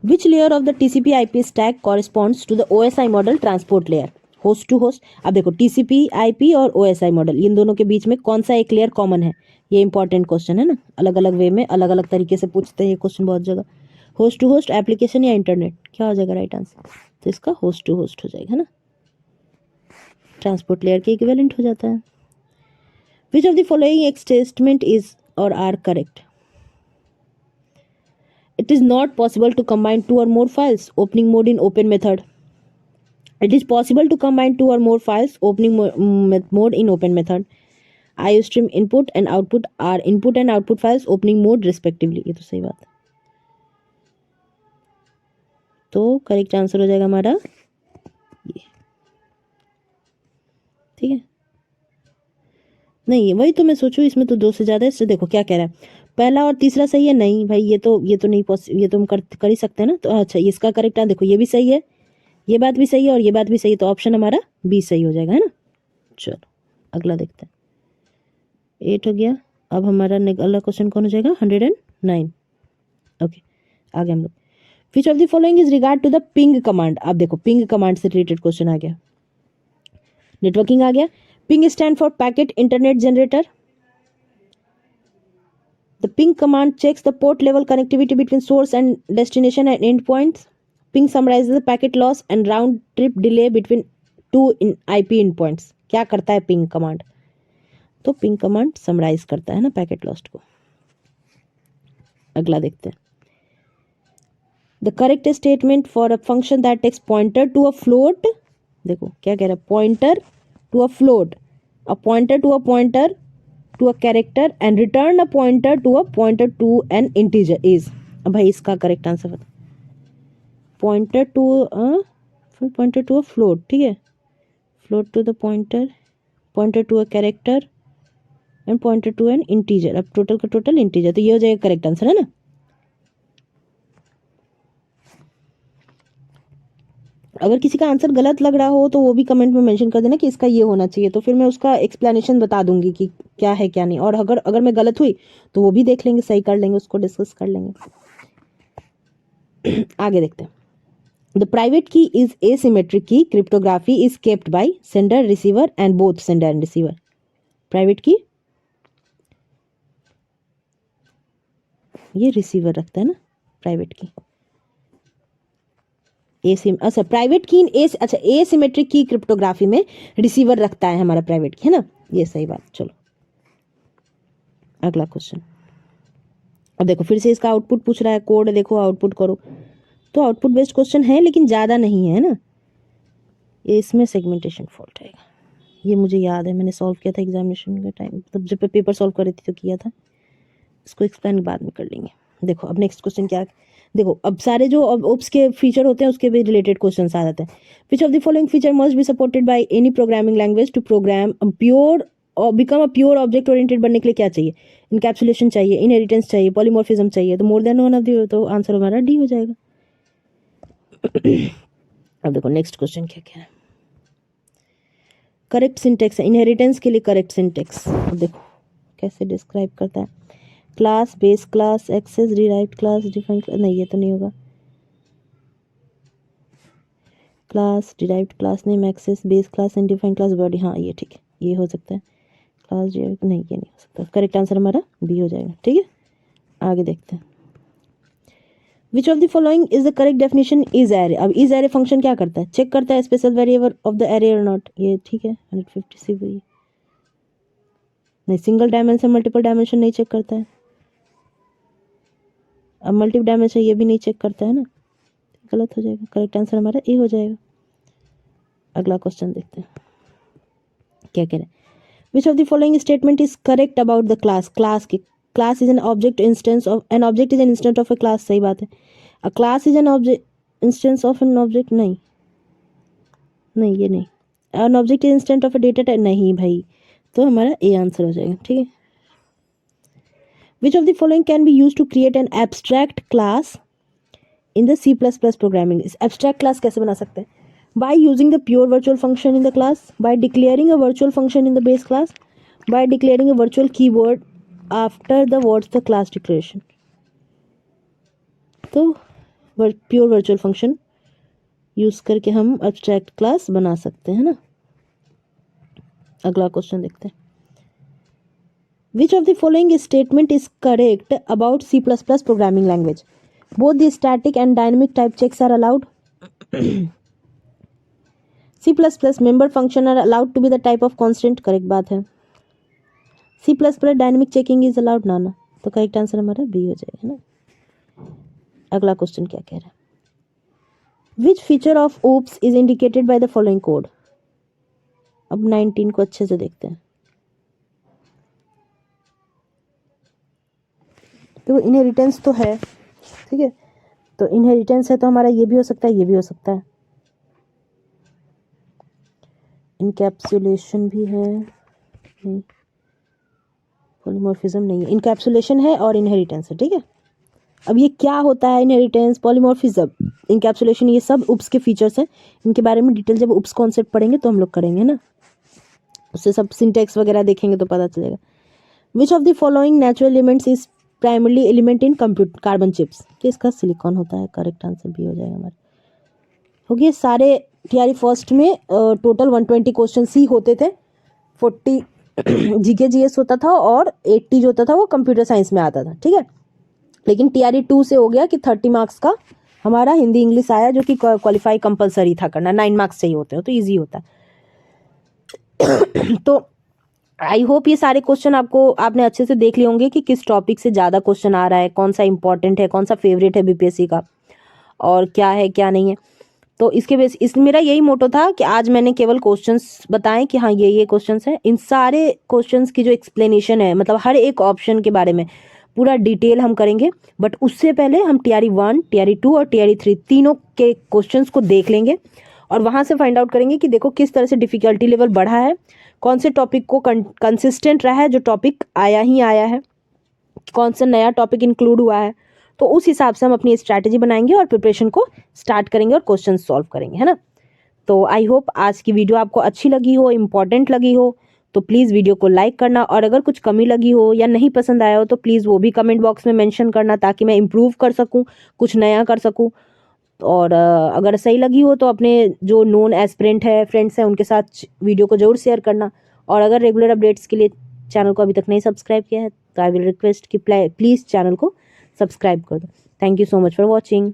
Speaker 1: Which layer of the TCP/IP stack corresponds to the OSI model transport layer? Host to host. अब देखो, TCP/IP और OSI मॉडल, इन दोनों के बीच में कौन सा एक लेयर कॉमन है? ये इंपॉर्टेंट क्वेश्चन है ना, अलग अलग वे में अलग अलग तरीके से पूछते हैं ये क्वेश्चन बहुत जगह। होस्ट टू होस्ट, एप्लीकेशन या इंटरनेट? क्या हो जाएगा राइट आंसर? तो इसका होस्ट टू होस्ट हो जाएगा, है ना, ट्रांसपोर्ट लेयर के इक्विवेलेंट हो जाता है। विच ऑफ द फॉलोइंग एक स्टेटमेंट इज और are correct? It is not possible to combine 2 or more files. Opening mode in open method. It is possible to combine 2 or more files. Opening mode in open method. IOStream input and output are input and output files. Opening mode respectively. ये तो सही बात है। तो correct answer हो जाएगा हमारा ये, ठीक है। नहीं, वही तो मैं सोचूं, इसमें तो 2 से ज़्यादा है। इससे देखो क्या कह रहा है, पहला और तीसरा सही है? नहीं भाई, ये तो नहीं पॉसिबल, ये तो हम कर ही सकते हैं ना। तो अच्छा, इसका करेक्ट आंसर देखो, ये भी सही है, ये बात भी सही है और ये बात भी सही है, तो ऑप्शन हमारा बी सही हो जाएगा, है ना। चलो अगला देखते हैं। 8 हो गया। अब हमारा अगला क्वेश्चन कौन हो जाएगा? 109। ओके, आगे हम लोग which of the following is regard to the ping command. अब देखो पिंग कमांड से रिलेटेड क्वेश्चन आ गया, नेटवर्किंग आ गया। Ping stand for packet internet generator. The ping command checks the port level connectivity between source and destination and endpoints. Ping summarizes the packet loss and round trip delay between two in IP endpoints. क्या करता है ping command? तो ping command summarize करता है ना packet lost को। अगला देखते हैं। The correct statement for a function that takes pointer to a float. देखो क्या कह रहा है, pointer to a float, a pointer to a pointer to a character and return a pointer to an integer is। अब भाई इसका correct answer बता। pointer to a float, ठीक है, float to the pointer to a character and pointer to an integer। अब total का total integer, तो ये हो जाएगा करेक्ट आंसर, है ना। अगर किसी का आंसर गलत लग रहा हो तो वो भी कमेंट में मेंशन कर देना कि इसका ये होना चाहिए, तो फिर मैं उसका एक्सप्लेनेशन बता दूंगी कि क्या है क्या नहीं। और अगर मैं गलत हुई तो वो भी देख लेंगे, सही कर लेंगे, उसको डिस्कस कर लेंगे। आगे देखते हैं। द प्राइवेट की इज एसिमेट्रिक की cryptography is kept bye sender receiver and both sender and receiver. Private की ये रिसीवर रखता है ना, प्राइवेट की अच्छा प्राइवेट की अच्छा एसिमेट्रिक की क्रिप्टोग्राफी में रिसीवर रखता है हमारा प्राइवेट की, है ना, ये सही बात। चलो अगला क्वेश्चन। अब देखो फिर से इसका आउटपुट पूछ रहा है, कोड देखो आउटपुट करो, तो आउटपुट बेस्ड क्वेश्चन है लेकिन ज़्यादा नहीं है ना। ये इसमें सेगमेंटेशन फॉल्ट आएगा, ये मुझे याद है, मैंने सॉल्व किया था एग्जामिनेशन के टाइम, तब जब पेपर सॉल्व कर रही थी तो किया था। इसको एक्सप्लेन बाद में कर लेंगे। देखो अब नेक्स्ट क्वेश्चन क्या है, देखो अब सारे जो ओप्स के फीचर होते हैं उसके भी रिलेटेड क्वेश्चन आ जाते हैं। Which of the following feature must be supported by any programming language to program pure और become a pure object oriented बनने के लिए क्या चाहिए? इनकैप्सुलेशन चाहिए, इनहेरिटेंस चाहिए, पॉलीमॉर्फिज्म चाहिए, तो मोर देन वन ऑफ द, तो आंसर हमारा डी हो जाएगा। अब देखो नेक्स्ट क्वेश्चन क्या कह रहा है, करेक्ट सिंटेक्स है इनहेरिटेंस के लिए, करेक्ट सिंटेक्स अब देखो कैसे डिस्क्राइब करता है। Class, base class, access, derived class, define class, नहीं ये तो नहीं होगा। Class, derived class name, access, base class and define class body, हाँ ये ठीक है, ये हो सकता है। क्लास डिराइव्ड, नहीं ये नहीं हो सकता, करेक्ट आंसर हमारा बी हो जाएगा। ठीक है, आगे देखते हैं। Which of the following is the correct definition is array. अब इज एरे फंक्शन क्या करता है? चेक करता है special variable of the array और नॉट, ये ठीक है। 150 सी वही नहीं, सिंगल डायमेंशन मल्टीपल डायमेंशन नहीं चेक करता है। अब मल्टीपल डायमेंशन ये भी नहीं चेक करता है ना, गलत हो जाएगा, करेक्ट आंसर हमारा ए हो जाएगा। अगला क्वेश्चन देखते हैं क्या कह रहे हैं। Which of the following statement is correct about the class. Class is an object instance of an object is an instance of A class, सही बात है। अ class is an object instance of an object, नहीं ये नहीं। An object is instance of A data type, नहीं भाई, तो हमारा ए आंसर हो जाएगा। ठीक है। Which of the following can be use to create an abstract class in the C++ programming. इस एब्स्ट्रैक्ट क्लास कैसे बना सकते हैं? by using the pure virtual function in the class, by declaring a virtual function in the base class, by declaring a virtual keyword after the words the class declaration। तो pure virtual function use करके हम abstract class बना सकते हैं ना। अगला question देखते हैं। Which of the following statement is correct about C++ programming language? Both the static and dynamic type checks are allowed. C++ member function are allowed to be the type of constant, correct बात है। C++ dynamic checking is allowed, ना, तो correct answer हमारा B हो जाएगा ना। अगला question क्या कह रहा है? Which feature of OOPS is indicated by the following code. अब 19 को अच्छे से देखते हैं। तो इनहेरिटेंस तो है, ठीक है, तो इनहेरिटेंस है तो हमारा ये भी हो सकता है, ये भी हो सकता है। इनकैप्सुलेशन भी है, नहीं, पॉलीमॉर्फिज्म नहीं है, इनकैप्सुलेशन है और इनहेरिटेंस है। ठीक है, अब ये क्या होता है इनहेरिटेंस, पॉलीमॉर्फिज्म, इनकैप्सुलेशन, ये सब उप्स के फीचर्स हैं। इनके बारे में डिटेल जब उप्स कॉन्सेप्ट पढ़ेंगे तो हम लोग करेंगे ना, उससे सब सिंटेक्स वगैरह देखेंगे तो पता चलेगा। विच of the following natural elements is primarily element in computer carbon chips, तो इसका सिलिकॉन होता है, करेक्ट आंसर भी हो जाएगा हमारा। हो गए सारे टीआरई फर्स्ट में टोटल 120 क्वेश्चन ही होते थे, 40 जीके जीएस होता था और 80 जो होता था वो कंप्यूटर साइंस में आता था, ठीक है। लेकिन टीआरई 2 से हो गया कि 30 मार्क्स का हमारा हिंदी इंग्लिश आया, जो कि क्वालिफाई कंपलसरी था करना, 9 मार्क्स चाहिए होते हैं तो ईजी होता है। तो आई होप ये सारे क्वेश्चन आपने अच्छे से देख लिए होंगे कि किस टॉपिक से ज़्यादा क्वेश्चन आ रहा है, कौन सा इंपॉर्टेंट है, कौन सा फेवरेट है बीपीएससी का, और क्या है क्या नहीं है। तो इसके बेस इस मेरा यही मोटो था कि आज मैंने केवल क्वेश्चंस बताएं कि हाँ ये क्वेश्चंस हैं। इन सारे क्वेश्चंस की जो एक्सप्लेनेशन है, मतलब हर एक ऑप्शन के बारे में पूरा डिटेल हम करेंगे, बट उससे पहले हम टीआरई 1, टीआरई 2 और टीआरई 3 तीनों के क्वेश्चंस को देख लेंगे और वहाँ से फाइंड आउट करेंगे कि देखो किस तरह से डिफिकल्टी लेवल बढ़ा है, कौन से टॉपिक को कंसिस्टेंट रहा है, जो टॉपिक आया ही आया है, कौन सा नया टॉपिक इंक्लूड हुआ है। तो उस हिसाब से हम अपनी स्ट्रैटेजी बनाएंगे और प्रिपरेशन को स्टार्ट करेंगे और क्वेश्चन सॉल्व करेंगे, है ना। तो आई होप आज की वीडियो आपको अच्छी लगी हो, इंपॉर्टेंट लगी हो, तो प्लीज़ वीडियो को लाइक करना, और अगर कुछ कमी लगी हो या नहीं पसंद आया हो तो प्लीज़ वो भी कमेंट बॉक्स में मेंशन करना, ताकि मैं इम्प्रूव कर सकूं, कुछ नया कर सकूं। और अगर सही लगी हो तो अपने जो नोन एस्पिरेंट है, फ्रेंड्स हैं, उनके साथ वीडियो को जरूर शेयर करना। और अगर रेगुलर अपडेट्स के लिए चैनल को अभी तक नहीं सब्सक्राइब किया है तो आई विल रिक्वेस्ट कि प्लीज़ चैनल को सब्सक्राइब कर दो। Thank you so much for watching.